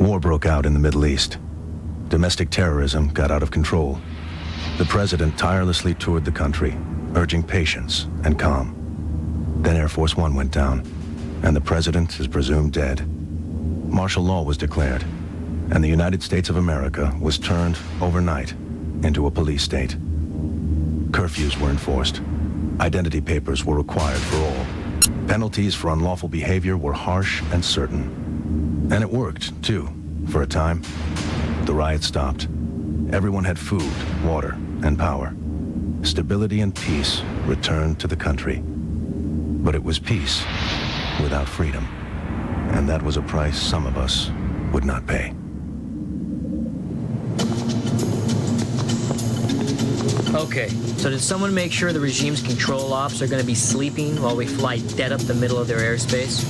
War broke out in the Middle East. Domestic terrorism got out of control. The president tirelessly toured the country, urging patience and calm. Then Air Force One went down, and the president is presumed dead. Martial law was declared, and the United States of America was turned overnight into a police state. Curfews were enforced. Identity papers were required for all. Penalties for unlawful behavior were harsh and certain. And it worked, too, for a time. The riots stopped. Everyone had food, water, and power. Stability and peace returned to the country. But it was peace without freedom. And that was a price some of us would not pay. Okay, so did someone make sure the regime's control ops are going to be sleeping while we fly dead up the middle of their airspace?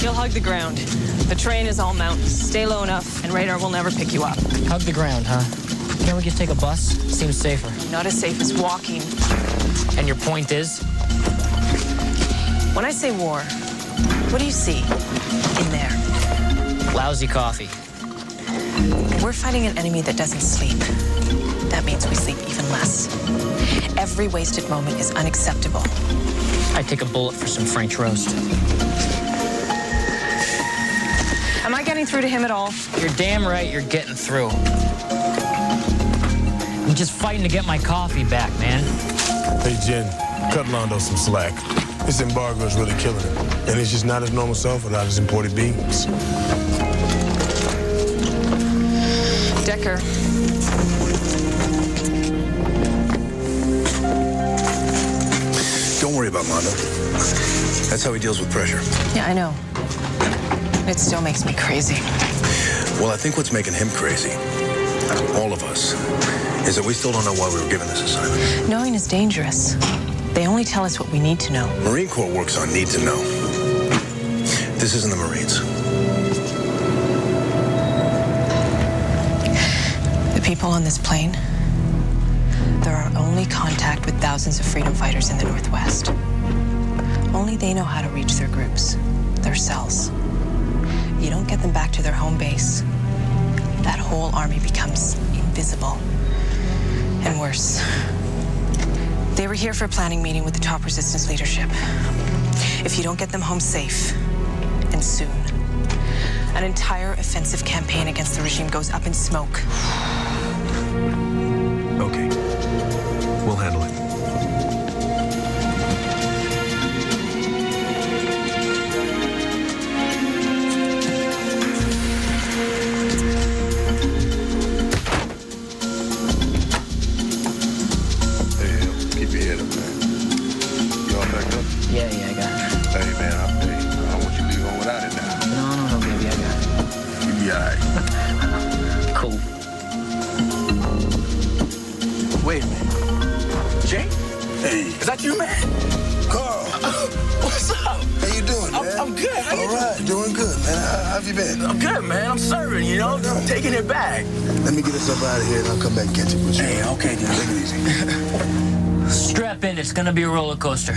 You'll hug the ground. The terrain is all mountains. Stay low enough, and radar will never pick you up. Hug the ground, huh? Can't we just take a bus? Seems safer. Not as safe as walking. And your point is? When I say war, what do you see in there? Lousy coffee. We're fighting an enemy that doesn't sleep. That means we sleep even less. Every wasted moment is unacceptable. I'd take a bullet for some French roast. Am I getting through to him at all? You're damn right you're getting through. I'm just fighting to get my coffee back, man. Hey, Jen, cut Londo some slack. This embargo is really killing him. And he's just not his normal self without his imported beans. Decker. Don't worry about Londo. That's how he deals with pressure. Yeah, I know. It still makes me crazy. Well, I think what's making him crazy, all of us, is that we still don't know why we were given this assignment. Knowing is dangerous. They only tell us what we need to know. Marine Corps works on need to know. This isn't the Marines. The people on this plane, they're our only contact with thousands of freedom fighters in the Northwest. Only they know how to reach their groups, their cells. You don't get them back to their home base, that whole army becomes invisible. And worse. They were here for a planning meeting with the top resistance leadership. If you don't get them home safe, and soon, an entire offensive campaign against the regime goes up in smoke. Okay. We'll handle it. Wait a minute. Jay? Hey. Is that you, man? Carl. What's up? How you doing, man? I'm good. How you All right, doing good, man. How have you been? I'm good, man. I'm serving, you know? No. Taking it back. Let me get us up out of here and I'll come back and catch up with you. Hey, okay, dude. Take it easy. Strap in, it's gonna be a roller coaster.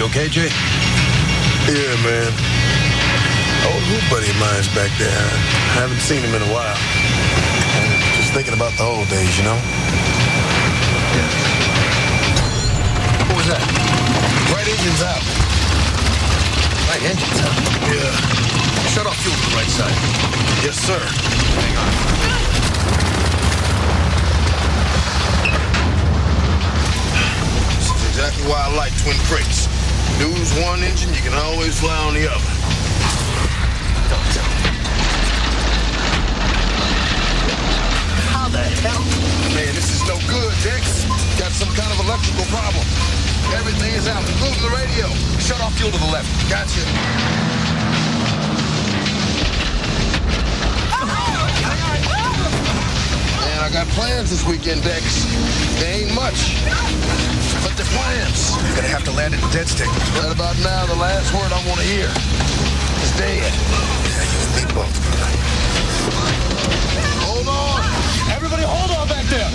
Okay, Jay? Yeah, man. Old hoop buddy of mine's back there. I haven't seen him in a while. Just thinking about the old days, you know? Yeah. What was that? Right engine's out. Right engine's out? Yeah. Shut off fuel to the right side. Yes, sir. Hang on. This is exactly why I like twin brakes. Lose one engine, you can always fly on the other. Don't tell me. How the hell? Man, this is no good, Dex. Got some kind of electrical problem. Everything is out, including the radio. Shut off fuel to the left. Gotcha. Man, I got plans this weekend, Dex. They ain't much, but they're plans. You're gonna have to land at Dead Stick. Right about now, the last word I want to hear is dead. Yeah, you and me both. Hold on. Everybody hold on back there.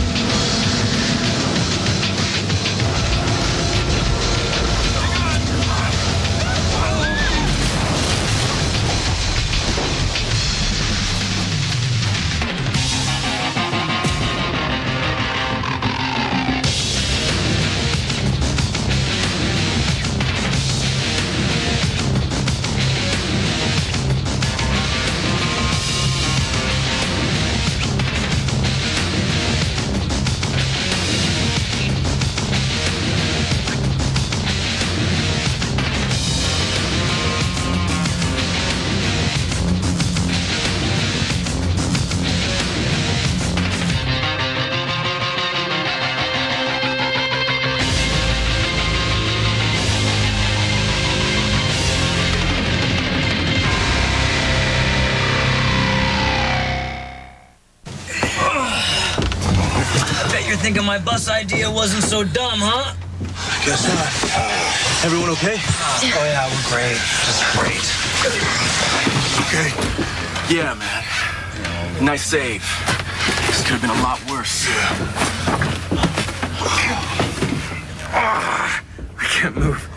Thinking my bus idea wasn't so dumb, huh? Guess not. Everyone okay? Oh, yeah, we're great. Just great. Okay. Yeah, man. Nice save. This could have been a lot worse. I can't move.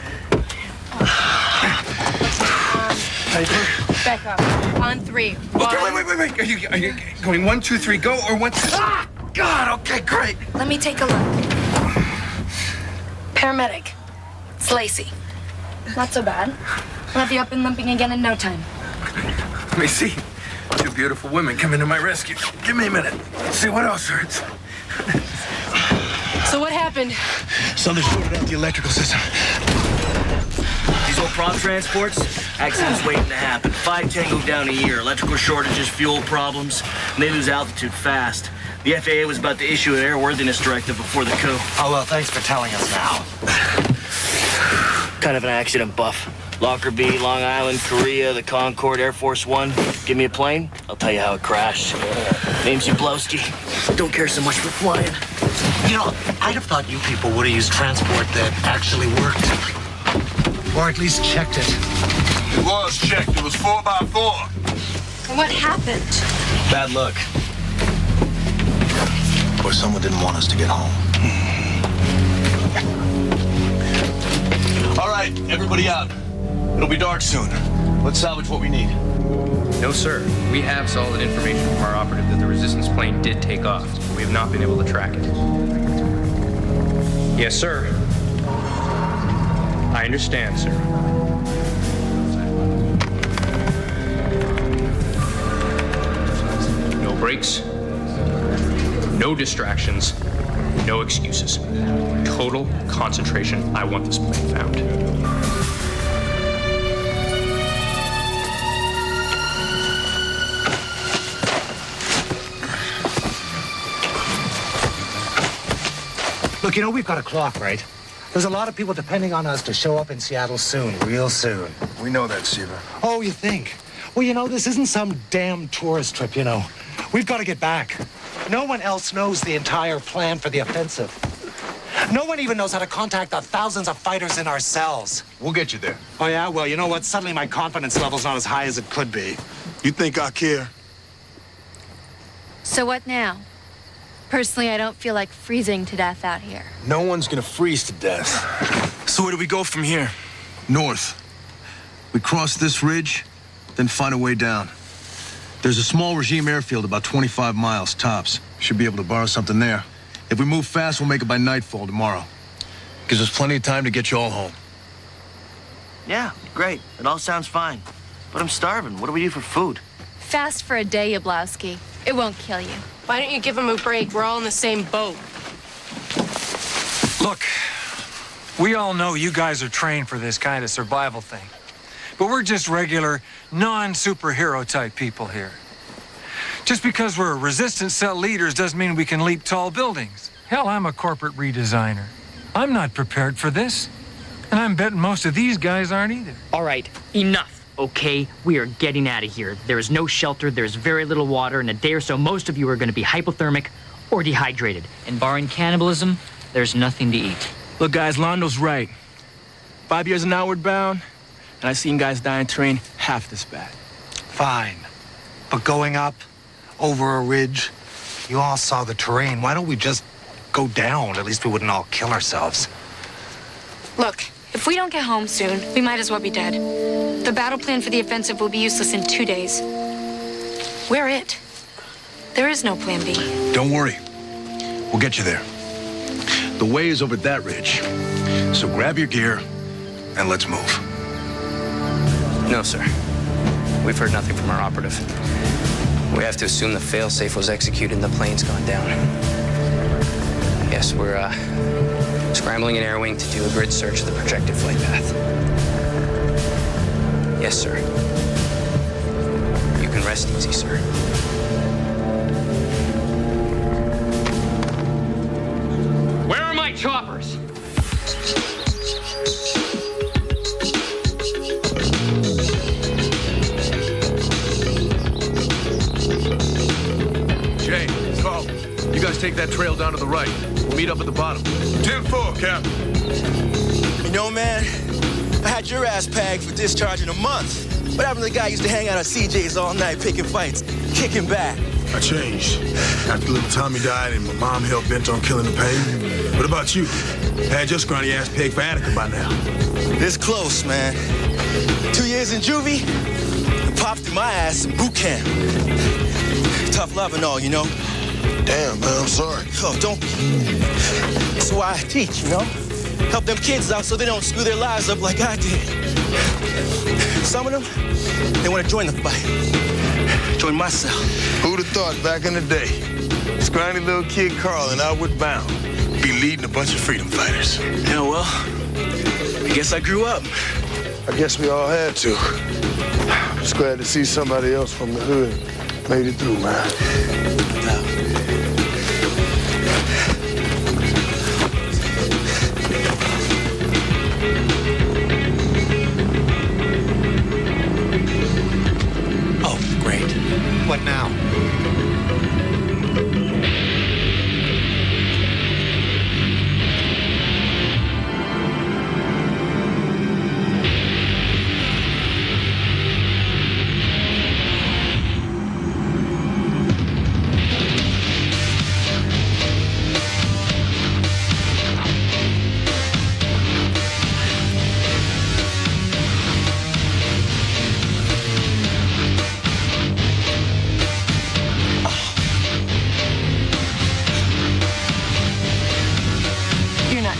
Back up. On 3. Okay, wait. Are you going 1, 2, 3, go, or 1, 2... Ah! God, okay, great. Let me take a look. Paramedic. It's Lacey. Not so bad. We'll have you up and limping again in no time. Let me see. 2 beautiful women come into my rescue. Give me a minute. Let's see what else hurts. So what happened? Something shorted out the electrical system. These old prop transports, accidents waiting to happen. 5, 10 go down a year. Electrical shortages, fuel problems, and they lose altitude fast. The FAA was about to issue an airworthiness directive before the coup. Oh, well, thanks for telling us now. Kind of an accident buff. Lockerbie, Long Island, Korea, the Concorde, Air Force One. Give me a plane, I'll tell you how it crashed. Name's Jablowski. Don't care so much for flying. You know, I'd have thought you people would have used transport that actually worked. Or at least checked it. It was checked. It was 4x4. What happened? Bad luck. Or someone didn't want us to get home. All right, everybody out. It'll be dark soon. Let's salvage what we need. No, sir. We have solid information from our operative that the resistance plane did take off. We have not been able to track it. Yes, sir. I understand, sir. No breaks. No distractions. No excuses. Total concentration. I want this plane found. Look, you know, we've got a clock, right? There's a lot of people depending on us to show up in Seattle soon, real soon. We know that, Seaver. Oh, you think? Well, you know, this isn't some damn tourist trip, you know. We've got to get back. No one else knows the entire plan for the offensive. No one even knows how to contact the thousands of fighters in our cells. We'll get you there. Oh, yeah? Well, you know what? Suddenly my confidence level's not as high as it could be. You think I care? So what now? Personally, I don't feel like freezing to death out here. No one's gonna freeze to death. So where do we go from here? North. We cross this ridge, then find a way down. There's a small regime airfield about 25 miles tops. Should be able to borrow something there. If we move fast, we'll make it by nightfall tomorrow. Gives us plenty of time to get you all home. Yeah, great. It all sounds fine. But I'm starving. What do we do for food? Fast for a day, Jablowski. It won't kill you. Why don't you give him a break? We're all in the same boat. Look, we all know you guys are trained for this kind of survival thing. But we're just regular, non-superhero type people here. Just because we're resistance cell leaders doesn't mean we can leap tall buildings. Hell, I'm a corporate redesigner. I'm not prepared for this. And I'm betting most of these guys aren't either. All right, enough, okay? We are getting out of here. There is no shelter, there's very little water. In a day or so, most of you are going to be hypothermic or dehydrated. And barring cannibalism, there's nothing to eat. Look, guys, Londo's right. 5 years in Outward Bound, and I've seen guys die in terrain half this bad. Fine. But going up, over a ridge, you all saw the terrain. Why don't we just go down? At least we wouldn't all kill ourselves. Look, if we don't get home soon, we might as well be dead. The battle plan for the offensive will be useless in 2 days. We're it. There is no plan B. Don't worry. We'll get you there. The way is over that ridge. So grab your gear and let's move. No, sir. We've heard nothing from our operative. We have to assume the failsafe was executed and the plane's gone down. Yes, we're scrambling an air wing to do a grid search of the projected flight path. Yes, sir. You can rest easy, sir. Where are my choppers? Jay, Carl, you guys take that trail down to the right. We'll meet up at the bottom. 10-4, Captain. You know, man, I had your ass pegged for discharging a month. What happened to the guy who used to hang out at CJ's all night picking fights, kicking back? I changed. After little Tommy died and my mom hell bent on killing the pain. What about you? Had your scrawny ass pegged for Attica by now. This close, man. 2 years in juvie, and popped through my ass in boot camp. Tough love and all, you know? Damn, man, I'm sorry. Oh, don't be. That's why I teach, you know? Help them kids out so they don't screw their lives up like I did. Some of them, they want to join the fight. Join my cell. Who'd have thought back in the day, scrawny little kid Carl in Outward Bound be leading a bunch of freedom fighters? Yeah, well, I guess I grew up. I guess we all had to. Just glad to see somebody else from the hood made it through, man. Oh, great. What now?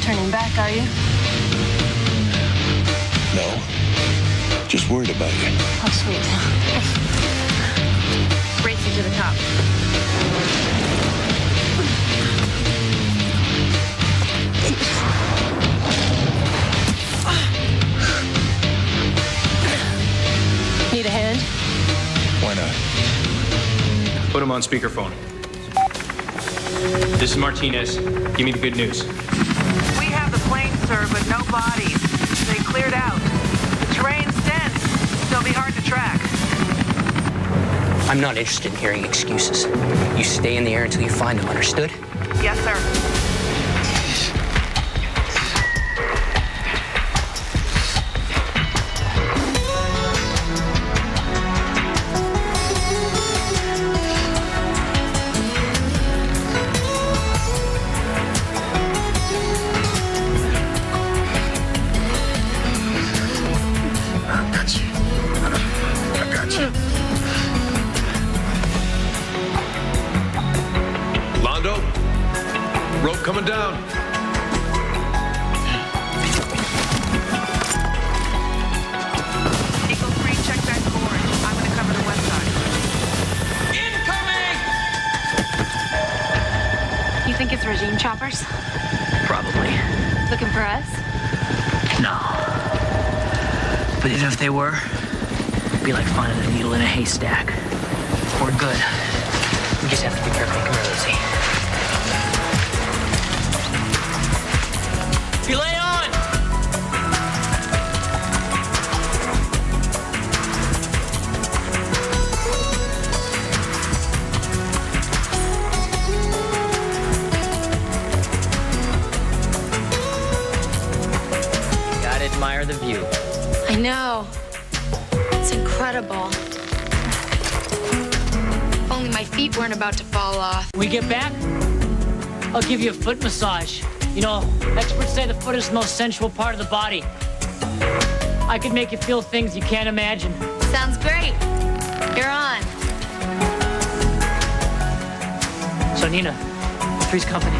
Turning back, are you? No. Just worried about you. Oh, sweet. Race you to the top. Need a hand? Why not? Put him on speakerphone. This is Martinez. Give me the good news. We have the plane, sir, but no bodies. They cleared out. The terrain's dense. They'll be hard to track. I'm not interested in hearing excuses. You stay in the air until you find them, understood? Yes, sir. Rope coming down. Eagle 3, check that gorge. I'm going to cover the west side. Incoming! You think it's regime choppers? Probably. Looking for us? No. But even if they were, it'd be like finding a needle in a haystack. We're good. We just have to be careful. Come here, Lizzie. Belay on! the view. I know. It's incredible. If only my feet weren't about to fall off. When we get back, I'll give you a foot massage. You know, experts say the foot is the most sensual part of the body. I could make you feel things you can't imagine. Sounds great. You're on. So, Nina, Three's company.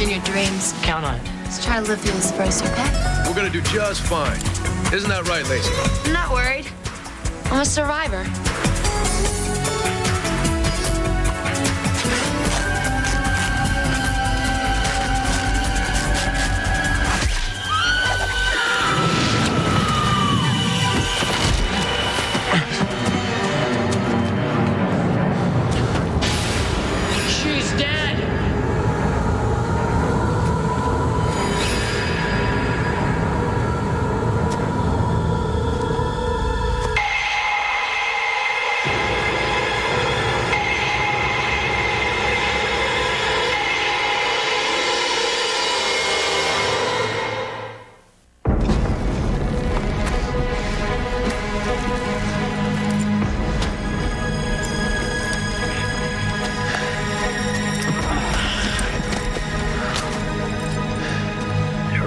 In your dreams. Count on it. Let's try to live through this first, okay? We're gonna do just fine. Isn't that right, Lacey? I'm not worried. I'm a survivor. She's dead!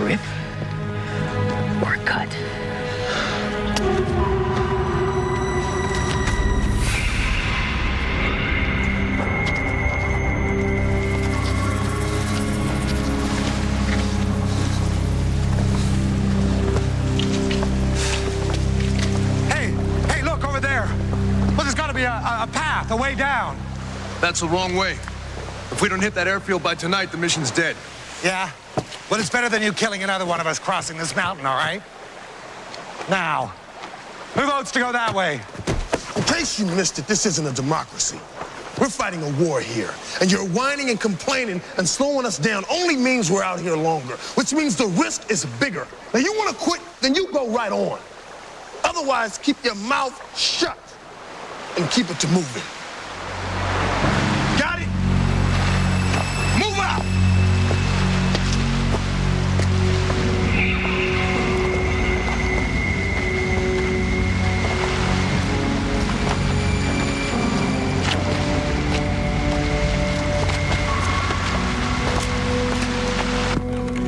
Rip or cut. Hey, look over there. Well, there's got to be a path, a way down. That's the wrong way. If we don't hit that airfield by tonight, the mission's dead. Yeah? Well, it's better than you killing another one of us crossing this mountain, all right? Now, who votes to go that way? In case you missed it, this isn't a democracy. We're fighting a war here. And your whining and complaining and slowing us down only means we're out here longer, which means the risk is bigger. Now, you want to quit, then you go right on. Otherwise, keep your mouth shut and keep it to moving. Got it? Move out!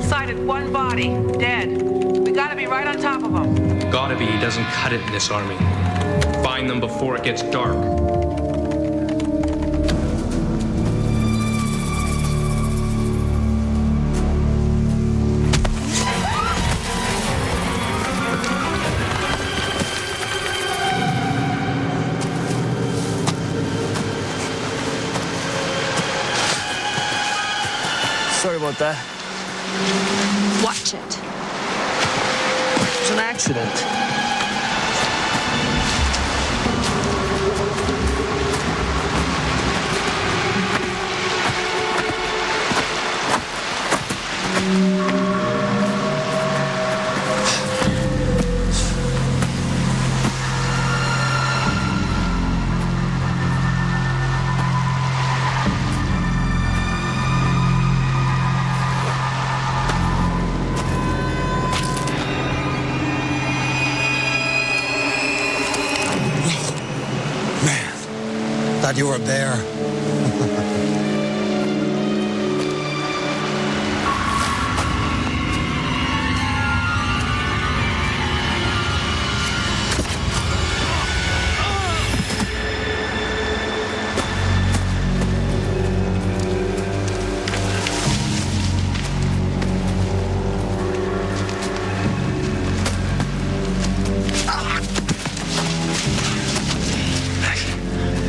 Sighted one body, dead. We gotta be right on top of them. Gotta be doesn't cut it in this army. Find them before it gets dark. Sorry about that. Watch it. It was an accident. Thought you were a bear.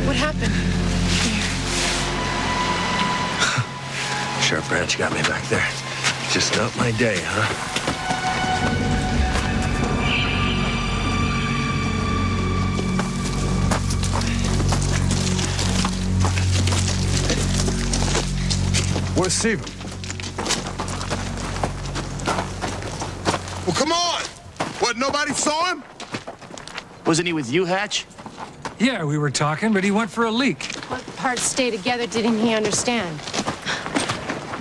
What happened? Sheriff Branch got me back there. Just not my day, huh? Where's Steve? Well, come on! What, nobody saw him? Wasn't he with you, Hatch? Yeah, we were talking, but he went for a leak. What parts stay together didn't he understand?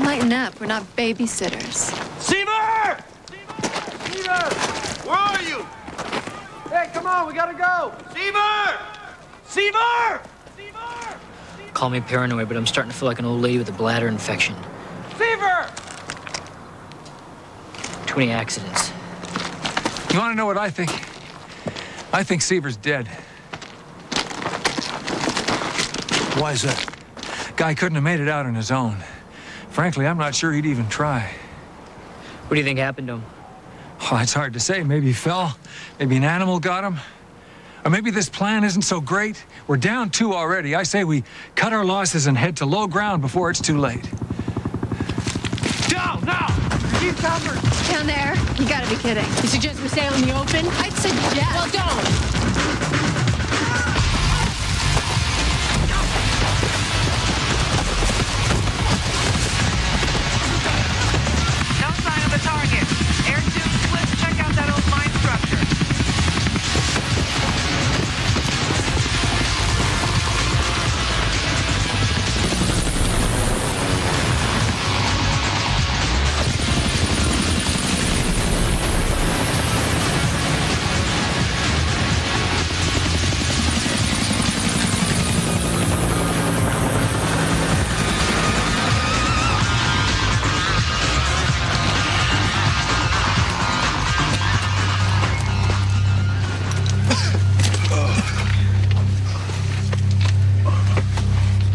Lighten up. We're not babysitters. Seaver! Seaver! Where are you? Hey, come on, we gotta go. Seaver! Seaver! Call me paranoid, but I'm starting to feel like an old lady with a bladder infection. Seaver! Too many accidents. You want to know what I think? I think Seaver's dead. Why is that? Guy couldn't have made it out on his own. Frankly, I'm not sure he'd even try. What do you think happened to him? Oh, it's hard to say. Maybe he fell. Maybe an animal got him. Or maybe this plan isn't so great. We're down 2 already. I say we cut our losses and head to low ground before it's too late. Down, now! Keep covered! Down there? You gotta be kidding. You suggest we stay out in the open? I'd suggest. Well, don't. No sign of the target. Air tube split. Check out that old mine structure.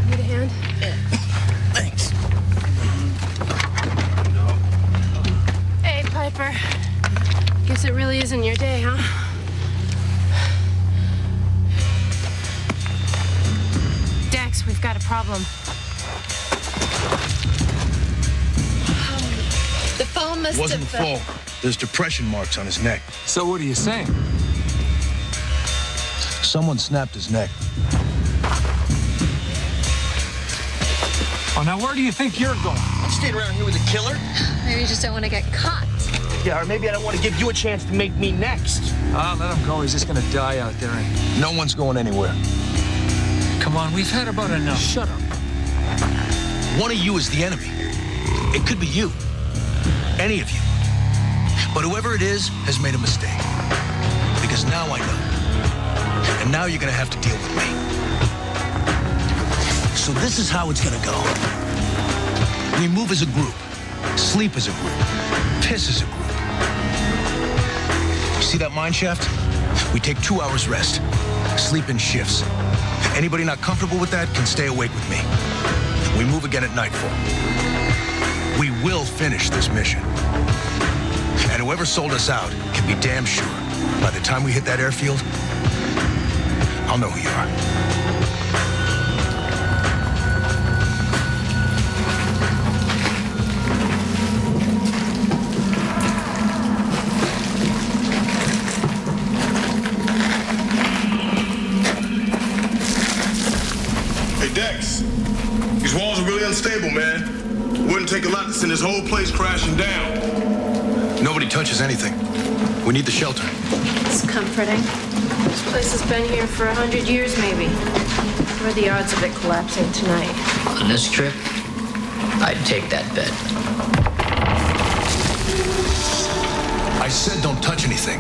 Need a hand? Thanks. Hey, Piper. Guess it really isn't your day, huh? Dex, we've got a problem. The phone must Wasn't a have... fall. There's depression marks on his neck. So what are you saying? Someone snapped his neck. Oh, now where do you think you're going? You stayed around here with a killer? Maybe you just don't want to get caught. Yeah, or maybe I don't want to give you a chance to make me next. Ah, let him go. He's just gonna die out there. No one's going anywhere. Come on, we've had about enough. Shut up. One of you is the enemy. It could be you. Any of you. But whoever it is has made a mistake. Because now I know. And now you're gonna have to deal with me. So this is how it's gonna go. We move as a group. Sleep as a group. Piss as a group. You see that mine shaft? We take 2 hours rest. Sleep in shifts. Anybody not comfortable with that can stay awake with me. We move again at nightfall. We will finish this mission. And whoever sold us out can be damn sure by the time we hit that airfield, I'll know who you are. Hey, Dex. These walls are really unstable, man. Wouldn't take a lot to send this whole place crashing down. Nobody touches anything. We need the shelter. It's comforting. This place has been here for 100 years, maybe. What are the odds of it collapsing tonight? On this trip, I'd take that bet. I said don't touch anything.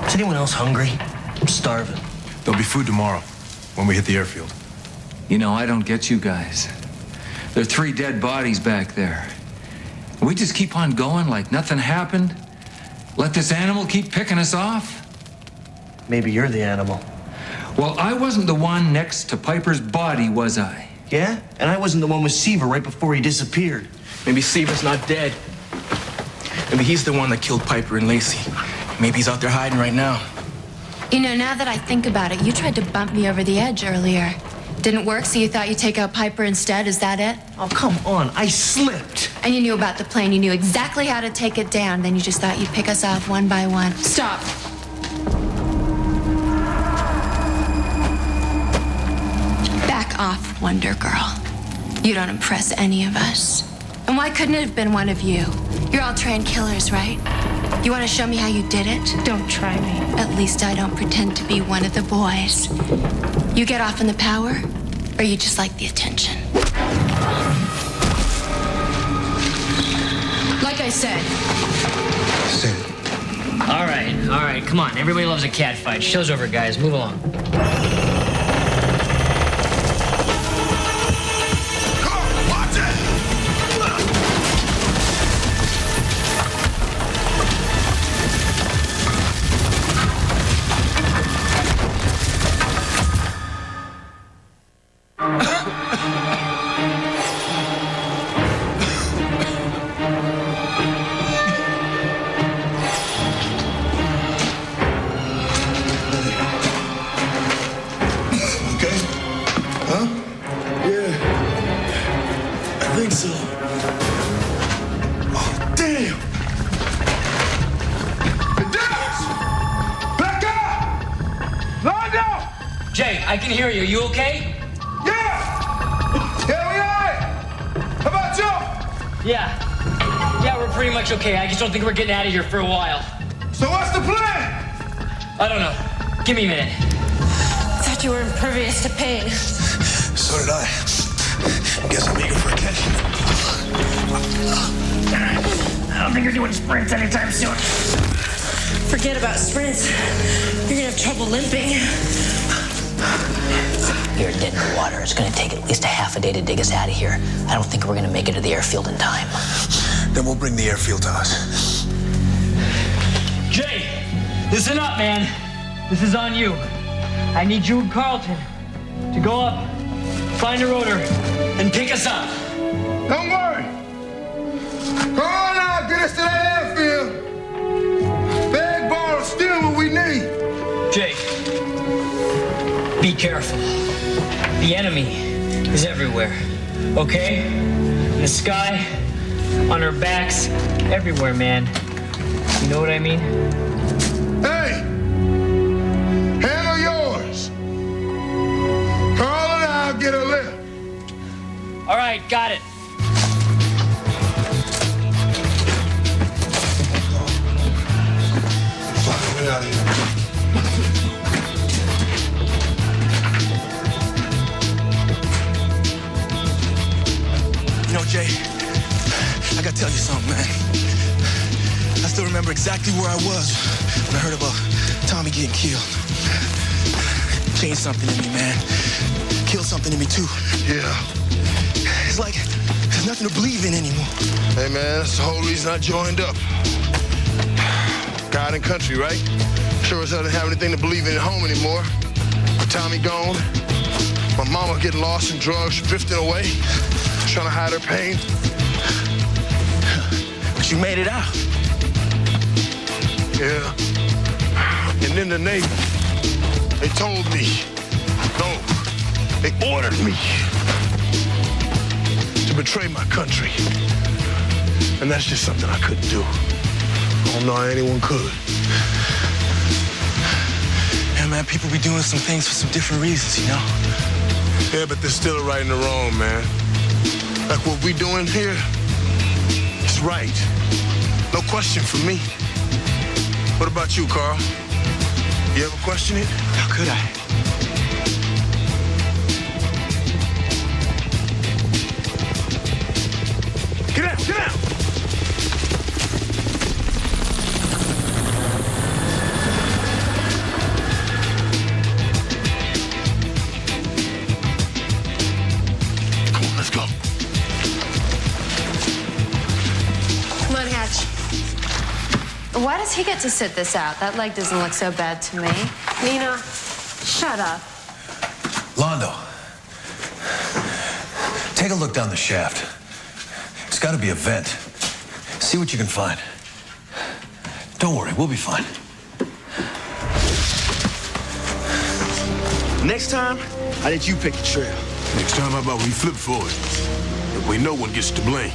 Is anyone else hungry? I'm starving. There'll be food tomorrow when we hit the airfield. You know, I don't get you guys. There are 3 dead bodies back there. We just keep on going like nothing happened? Let this animal keep picking us off? Maybe you're the animal. Well, I wasn't the one next to Piper's body, was I? Yeah? And I wasn't the one with Seaver right before he disappeared. Maybe Seaver's not dead. Maybe he's the one that killed Piper and Lacey. Maybe he's out there hiding right now. You know, now that I think about it, you tried to bump me over the edge earlier. Didn't work, so you thought you'd take out Piper instead? Is that it? Oh, come on. I slipped. And you knew about the plane. You knew exactly how to take it down. Then you just thought you'd pick us off one by one. Stop. Back off, Wonder Girl. You don't impress any of us. And why couldn't it have been one of you? You're all trained killers, right? You want to show me how you did it? Don't try me. At least I don't pretend to be one of the boys. You get off in the power, or you just like the attention? Like I said. All right, come on. Everybody loves a cat fight. Show's over, guys. Move along. I can hear you. You okay? Yeah, we are. How about you? Yeah, we're pretty much okay. I just don't think we're getting out of here for a while. So what's the plan? I don't know. Give me a minute. I thought you were impervious to pain. So did I. Guess I'm eager for a catch. I don't think you're doing sprints anytime soon. Forget about sprints. You're gonna have trouble limping. You're dead in the water. It's going to take at least a half a day to dig us out of here. I don't think we're going to make it to the airfield in time. Then we'll bring the airfield to us. Jay, listen up, man. This is on you. I need you and Carlton to go up, find a rotor, and pick us up. Don't worry. Go on now, get us to that airfield. Bag, borrow, steal what we need. Jay, be careful. The enemy is everywhere, okay? In the sky, on our backs, everywhere, man. You know what I mean? Hey! Handle yours. Carl and I'll get a lift. All right, got it. Fuck, get out of here. You know, Jay, I gotta tell you something, man. I still remember exactly where I was when I heard about Tommy getting killed. Changed something in me, man. Killed something in me, too. Yeah. It's like there's nothing to believe in anymore. Hey, man, that's the whole reason I joined up. God and country, right? Sure as hell didn't have anything to believe in at home anymore. With Tommy gone, my mama getting lost in drugs, drifting away, trying to hide her pain. But you made it out. Yeah. And then the Navy, they told me, no, they ordered me to betray my country. And that's just something I couldn't do. I don't know how anyone could. Yeah, man, people be doing some things for some different reasons, you know? Yeah, but there's still a right and a wrong, man. Like what we doing here, it's right. No question for me. What about you, Carl? You ever question it? How could I? Get out, get out! Come on, let's go. Come on, Hatch. Why does he get to sit this out? That leg doesn't look so bad to me. Nina, shut up. Londo, take a look down the shaft. It's got to be a vent. See what you can find. Don't worry, we'll be fine. Next time, I let you pick the trail. Next time, how about we flip for it? That way no one gets to blame.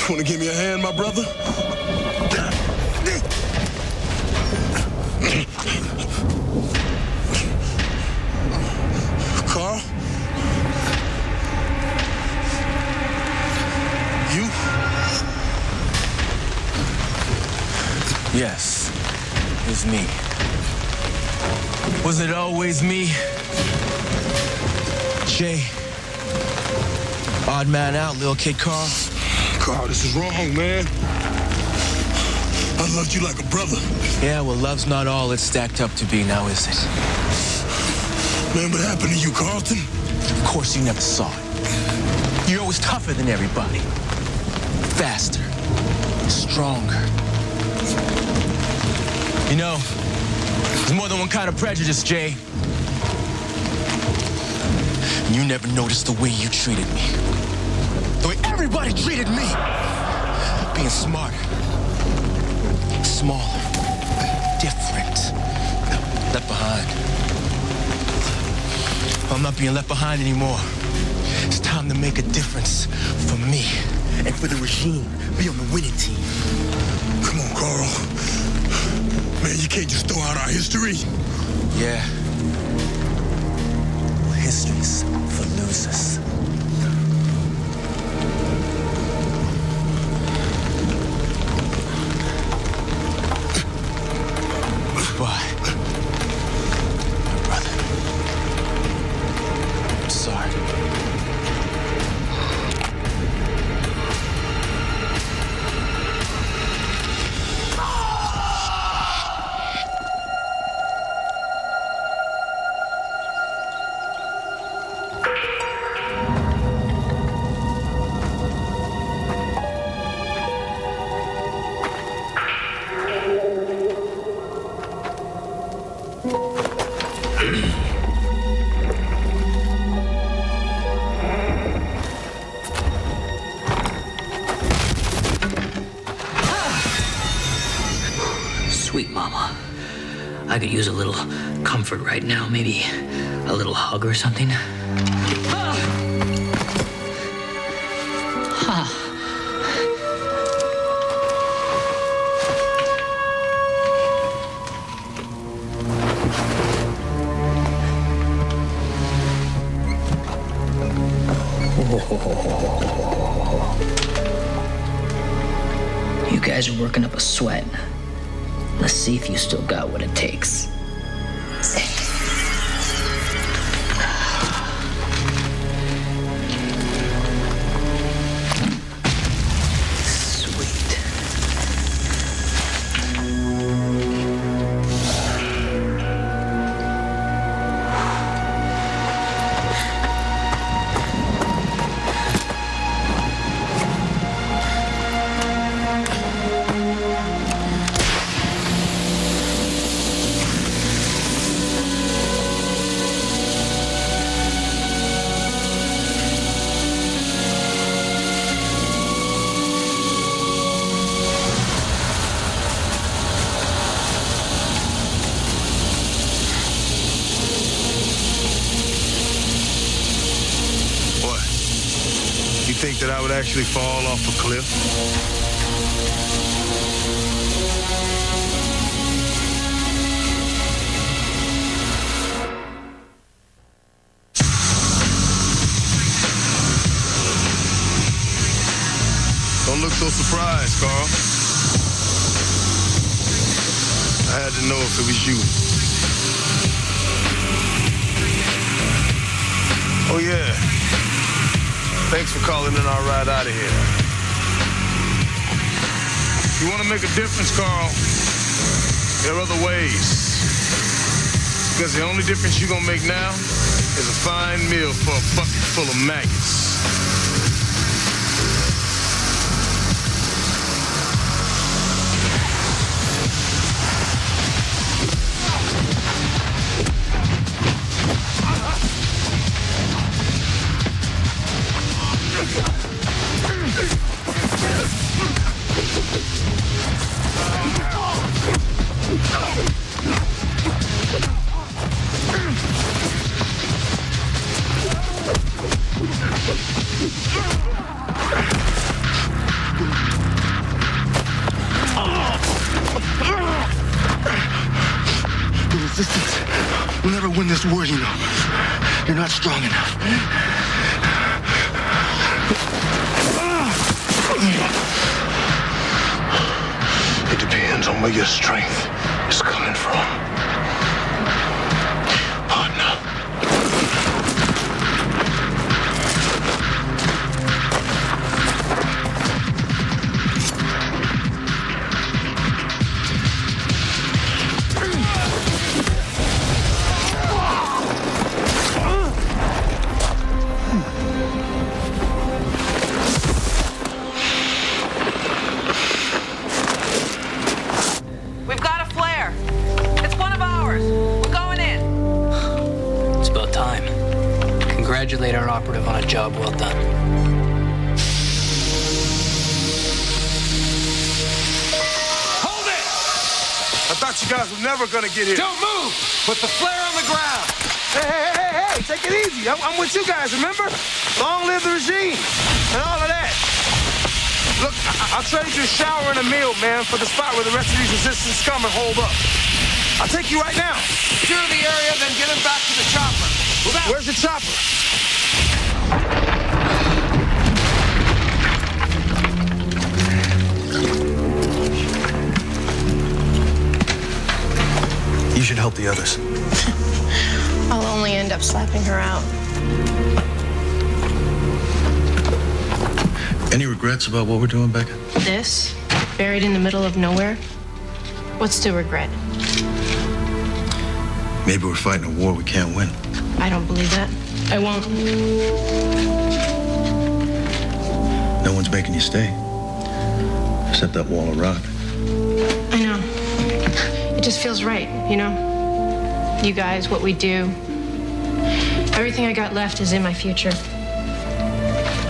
You want to give me a hand, my brother? always me? Was it always me? Jay? Odd man out, little kid Carl? Carl, this is wrong, man. I loved you like a brother. Yeah, well, love's not all it's stacked up to be now, is it? Man, what happened to you, Carlton? Of course you never saw it. You're always tougher than everybody. Faster. Stronger. You know, there's more than one kind of prejudice, Jay. You never noticed the way you treated me. The way everybody treated me. Being smarter. Smaller. Different. Left behind. I'm not being left behind anymore. It's time to make a difference for me and for the regime. Be on the winning team. Come on, Carl. Man, you can't just throw out our history. Yeah. History's for losers. Goodbye, my brother. I'm sorry. Sweet mama. I could use a little comfort right now. Maybe a little hug or something. You guys are working up a sweat. Let's see if you still got what it takes. You think that I would actually fall off a cliff? Don't look so surprised, Carl. I had to know if it was you. Oh, yeah. Thanks for calling in our ride out of here. If you want to make a difference, Carl, there are other ways. Because the only difference you're going to make now is a fine meal for a bucket full of maggots. The resistance will never win this war, you know. You're not strong enough. It depends on where your strength is coming from. operative on a job well done. Hold it! I thought you guys were never gonna get here. Don't move! Put the flare on the ground! Hey, take it easy. I'm with you guys, remember? Long live the regime and all of that. Look, I'll trade you a shower and a meal, man, for the spot where the rest of these resistance come and hold up. I'll take you right now. Secure the area, then get him back to the chopper. Where's the chopper? You should help the others. I'll only end up slapping her out. Any regrets about what we're doing, Becca? This, buried in the middle of nowhere, what's to regret? Maybe we're fighting a war we can't win. I don't believe that. I won't. No one's making you stay. Except that wall of rock. I know. It just feels right, you know? You guys, what we do. Everything I got left is in my future.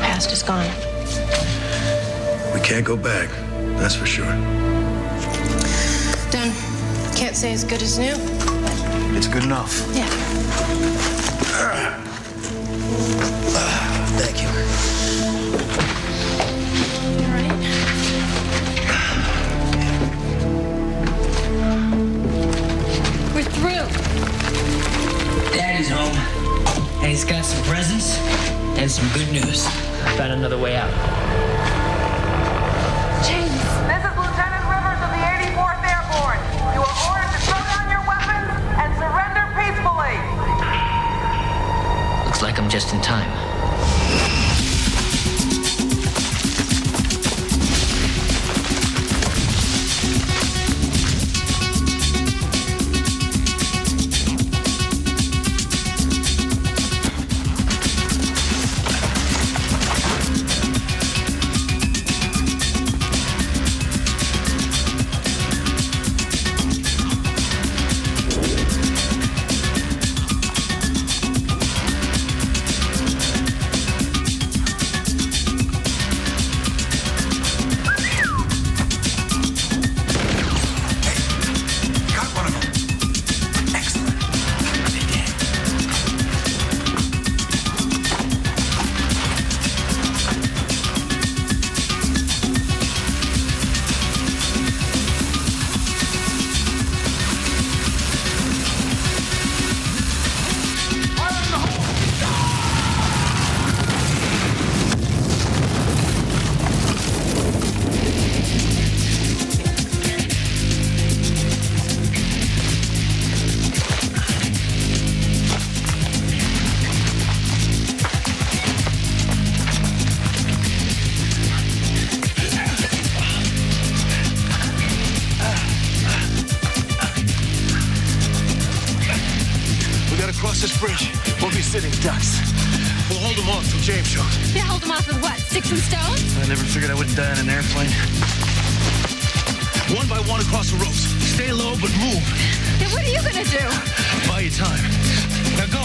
Past is gone. We can't go back, that's for sure. Done. Can't say as good as new. It's good enough. Yeah. Thank you. You all right? We're through. Daddy's home. And he's got some presents and some good news. I found another way out. James. This is Lieutenant Rivers of the 84th Airborne. You are ordered to throw down your weapons and surrender peacefully. Looks like I'm just in time. ducks. We'll hold them off till James shows. Yeah, hold them off with what? Sticks and stones? I never figured I wouldn't die in an airplane. One by one across the ropes. Stay low, but move. Yeah, what are you gonna do? Buy you time. Now go.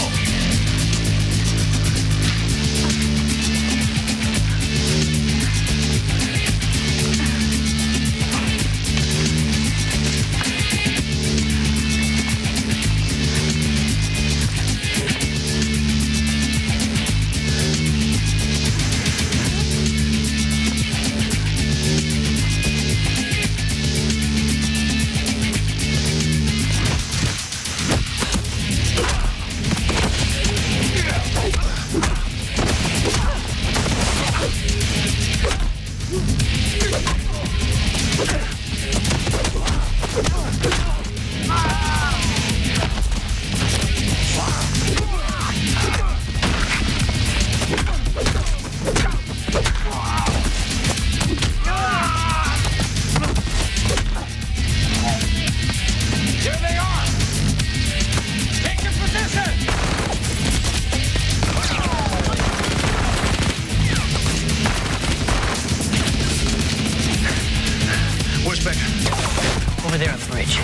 Over there on the bridge.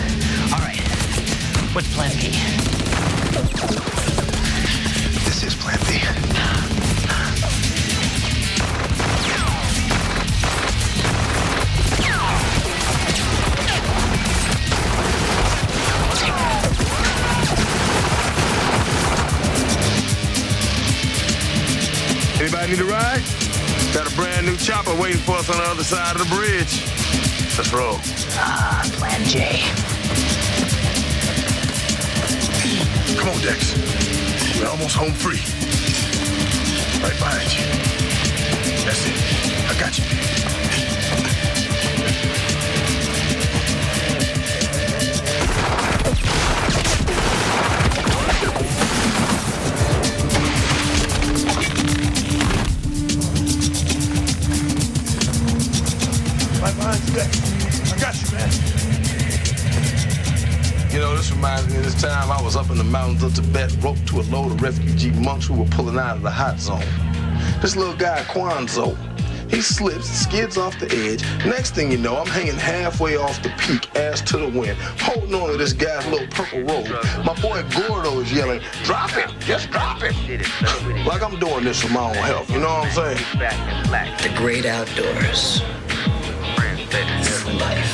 All right. What's plan B? This is plan B. Need a ride? Got a brand new chopper waiting for us on the other side of the bridge. Let's roll. Ah, Plan J. Come on, Dex. We're almost home free. Right behind you. That's it. I got you. Right behind you, Dex. I got you, man. You know, this reminds me of this time I was up in the mountains of Tibet, roped to a load of refugee monks who were pulling out of the hot zone. This little guy, Kwanzo, he slips, skids off the edge. Next thing you know, I'm hanging halfway off the peak, ass to the wind, holding on to this guy's little purple robe. My boy Gordo is yelling, "Drop him, just drop him." Like I'm doing this for my own health, you know what I'm saying? The great outdoors. For life.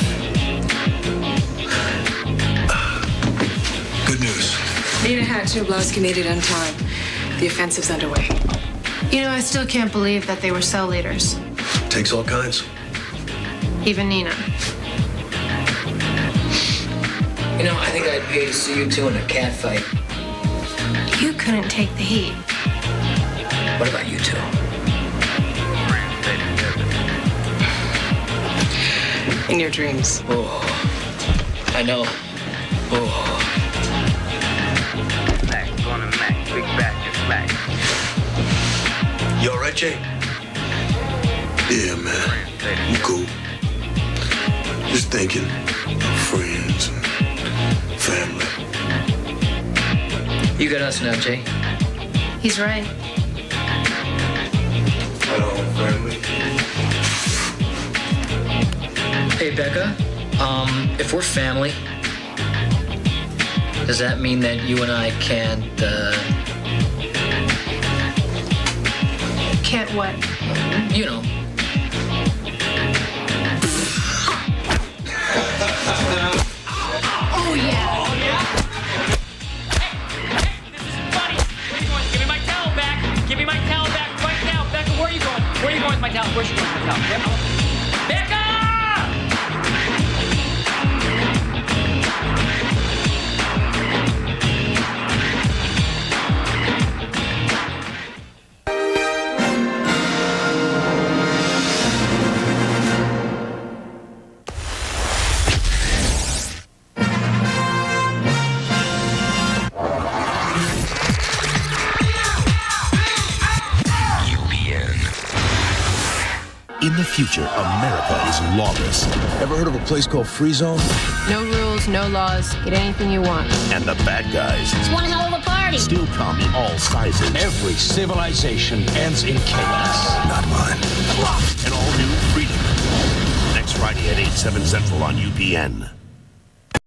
Good news. Nina Hatch and Oblowski made it on time. The offensive's underway. You know, I still can't believe that they were cell leaders. Takes all kinds. Even Nina. You know, I think I'd pay to see you two in a cat fight. You couldn't take the heat. What about you two? In your dreams. Oh, I know. Oh. You all right, Jay? Yeah, man. I'm cool. Just thinking friends and family. You got us now, Jay. He's right. Hello, family. Hey, Becca. If we're family, does that mean that you and I can't, Can't what? you know. Oh, yeah. Give me my towel back. Give me my towel back right now. Becca, where are you going? Where are you going with my towel? Where's she going with my towel? Becca! In the future, America is lawless. Ever heard of a place called Free Zone? No rules, no laws. Get anything you want. And the bad guys It's one hell of a party. still come in all sizes. Every civilization ends in chaos. Not mine. An all-new Freedom. Next Friday at 8, 7 Central on UPN.